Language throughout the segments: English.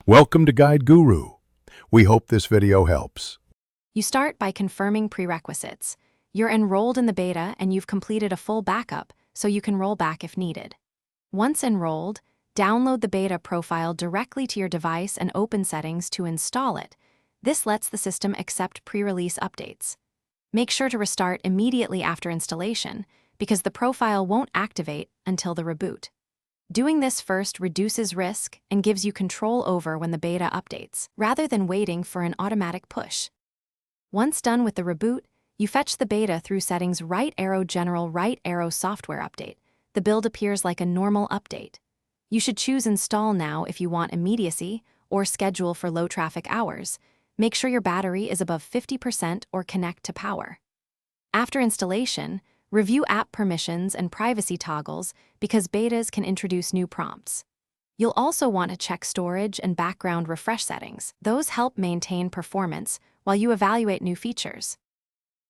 Welcome to Guide Guru. We hope this video helps. You start by confirming prerequisites. You're enrolled in the beta and you've completed a full backup, so you can roll back if needed. Once enrolled, download the beta profile directly to your device and open Settings to install it. This lets the system accept pre-release updates. Make sure to restart immediately after installation, because the profile won't activate until the reboot. Doing this first reduces risk and gives you control over when the beta updates, rather than waiting for an automatic push. Once done with the reboot, you fetch the beta through Settings right arrow General right arrow Software Update. The build appears like a normal update. You should choose Install Now if you want immediacy, or Schedule for low traffic hours. Make sure your battery is above 50% or connect to power. After installation, review app permissions and privacy toggles because betas can introduce new prompts. You'll also want to check storage and background refresh settings. Those help maintain performance while you evaluate new features.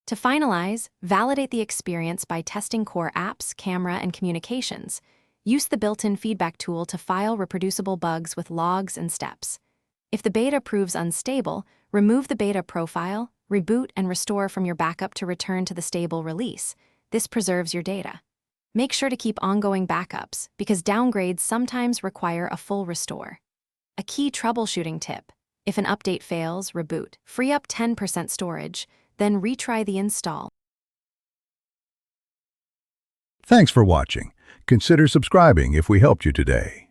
To finalize, validate the experience by testing core apps, camera, and communications. Use the built-in feedback tool to file reproducible bugs with logs and steps. If the beta proves unstable, remove the beta profile, reboot, and restore from your backup to return to the stable release. This preserves your data. Make sure to keep ongoing backups because downgrades sometimes require a full restore. A key troubleshooting tip: if an update fails, reboot. Free up 10% storage, then retry the install. Thanks for watching. Consider subscribing if we helped you today.